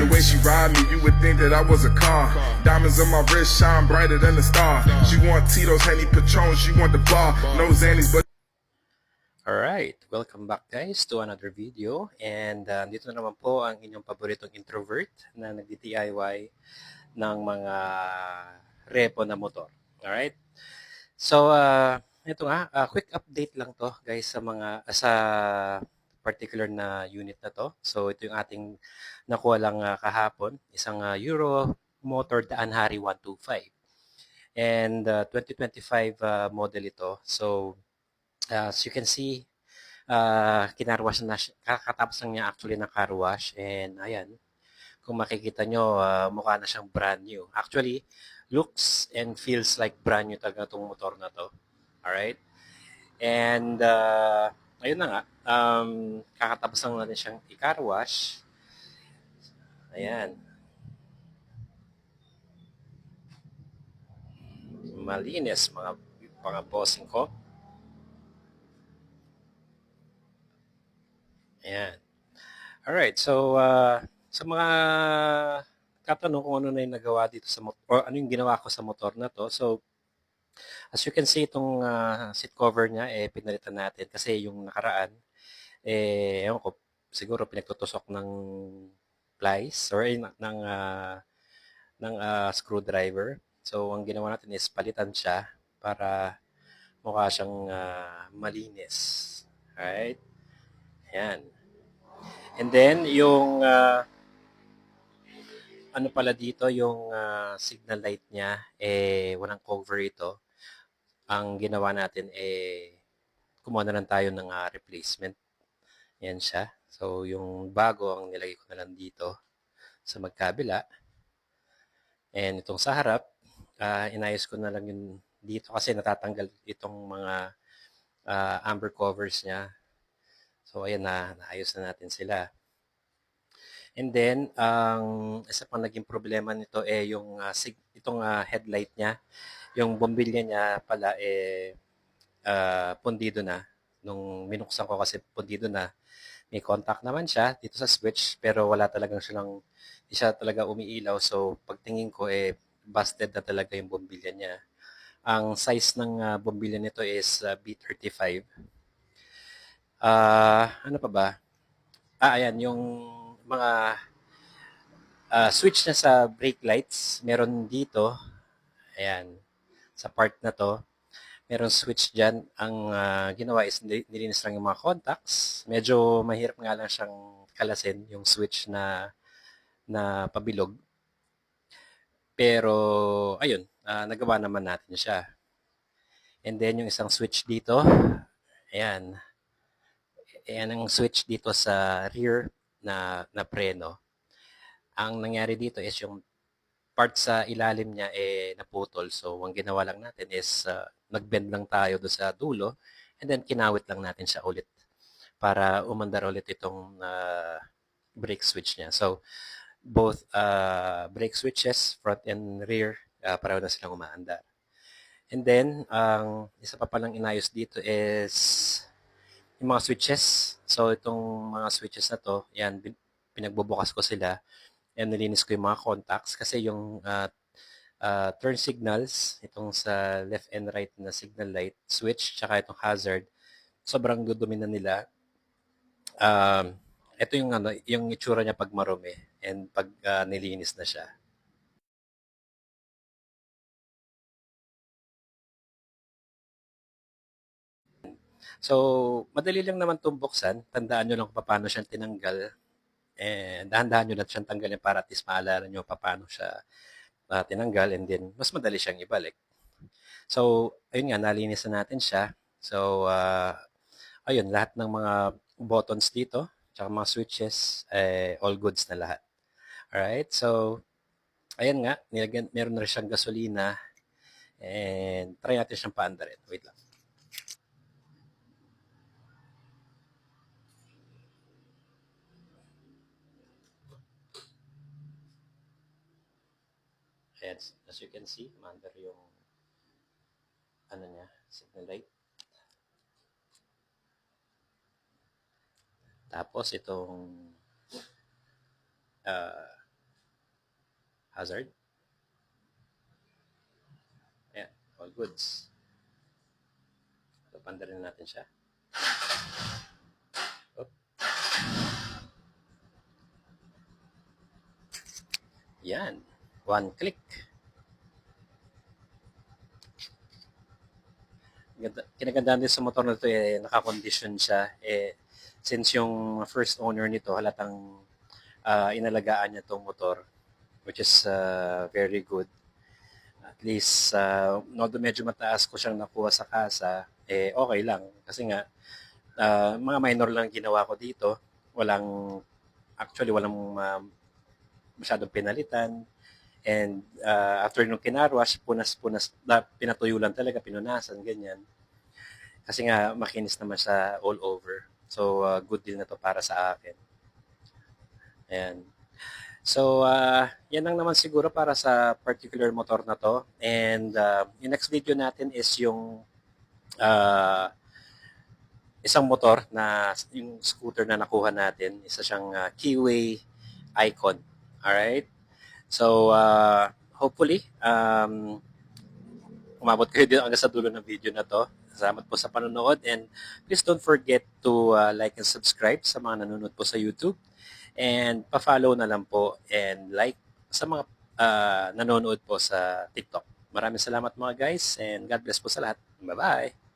The way she ride me, you would think that I was a car. Diamonds on my wrist shine brighter than the star. She want Tito's, Henny, Patron, she want the bar. No Xannies, but Alright, welcome back guys to another video, and dito na naman po ang inyong paboritong introvert na nag-DIY ng mga repo na motor. Alright, so ito nga, quick update lang to guys sa particular na unit na to. So ito yung ating nakuha lang kahapon, isang Euro Motor Daan Hari 125, and 2025 model ito. So as you can see, kinarwash na siya. Kakatapos lang niya actually ng car wash. And ayan, kung makikita nyo, mukha na siyang brand new. Actually, looks and feels like brand new talaga itong motor na to. Alright? And ayun na nga, kakatapos lang natin siyang i-car wash. Ayan. Malinis mga bossing ko. Ayan. Alright, so sa mga katanong kung ano na yung nagawa dito sa motor, or ano yung ginawa ko sa motor na to. So, as you can see, itong seat cover niya, pinalitan natin kasi yung nakaraan, ewan ko, siguro pinagtutusok ng plies or ng screwdriver. So, ang ginawa natin is palitan siya para mukha siyang malinis. Alright? Ayan. And then, yung ano pala dito, yung signal light niya, walang cover ito. Ang ginawa natin, kumuha na lang tayo ng replacement. Yan siya. So, yung bago, ang nilagay ko na lang dito sa magkabila. And itong sa harap, inayos ko na lang yun dito kasi natatanggal itong mga amber covers niya. So, ayan na, naayos na natin sila. And then, ang isa pang naging problema nito yung itong headlight niya. Yung bombilya niya pala pundido na. Nung minuksan ko kasi pundido na. May contact naman siya dito sa switch pero wala talagang hindi siya talaga umiilaw. So, pagtingin ko busted na talaga yung bombilya niya. Ang size ng bombilya nito is B35. Ano pa ba? Ayan, yung mga switch na sa brake lights, meron dito, ayan, sa part na to, meron switch dyan. Ang ginawa is nilinis lang yung mga contacts. Medyo mahirap nga lang siyang kalasin, yung switch na pabilog. Pero, ayun, nagawa naman natin siya. And then, yung isang switch dito, ayan, ayan ang switch dito sa rear na preno. Ang nangyari dito is yung part sa ilalim niya naputol. So, ang ginawa lang natin is nag-bend lang tayo do sa dulo and then kinawit lang natin siya ulit para umandar ulit itong brake switch niya. So, both brake switches, front and rear, pareho na silang umaandar. And then, ang isa pa palang inayos dito is yung mga switches. So, itong mga switches na to, yan, pinagbubukas ko sila. And nilinis ko yung mga contacts kasi yung turn signals, itong sa left and right na signal light, switch, tsaka itong hazard, sobrang dudumi na nila. Ito yung itsura niya pag marumi and pag nilinis na siya. So, madali lang naman itong buksan. Tandaan nyo lang kung paano siya tinanggal. Dahan-dahan nyo lang siyang tanggalin para at least maalala nyo paano siya tinanggal and then mas madali siyang ibalik. So, ayun nga, nalinis na natin siya. So, ayun, lahat ng mga buttons dito, tsaka mga switches, all goods na lahat. Alright, so, ayan nga, meron na rin siyang gasolina and try natin siyang paandarin. Wait lang. Ayan, as you can see, maandar yung signal light. Tapos itong hazard. Ayan, all goods. So, pandarin natin siya. Oop. Yan, one click. Kinagandaan din sa motor na ito, naka-condition siya. Since yung first owner nito, halatang inalagaan niya itong motor, which is very good. At least, although medyo mataas ko siyang nakuha sa kasa, okay lang. Kasi nga, mga minor lang ginawa ko dito. Actually, walang masyadong pinalitan. And after nung kinarwash, punas-punas, pinatuyo lang talaga, pinunasan, ganyan. Kasi nga, makinis naman siya all over. So, good deal na to para sa akin. Ayan. So, yan lang naman siguro para sa particular motor na to. And yung next video natin is yung isang motor na yung scooter na nakuha natin. Isa siyang Keyway Icon. Alright? So, hopefully, umabot kayo din hanggang sa dulo ng video na to. Salamat po sa panonood and please don't forget to like and subscribe sa mga nanonood po sa YouTube and pa-follow na lang po and like sa mga nanonood po sa TikTok. Maraming salamat mga guys and God bless po sa lahat. Bye-bye!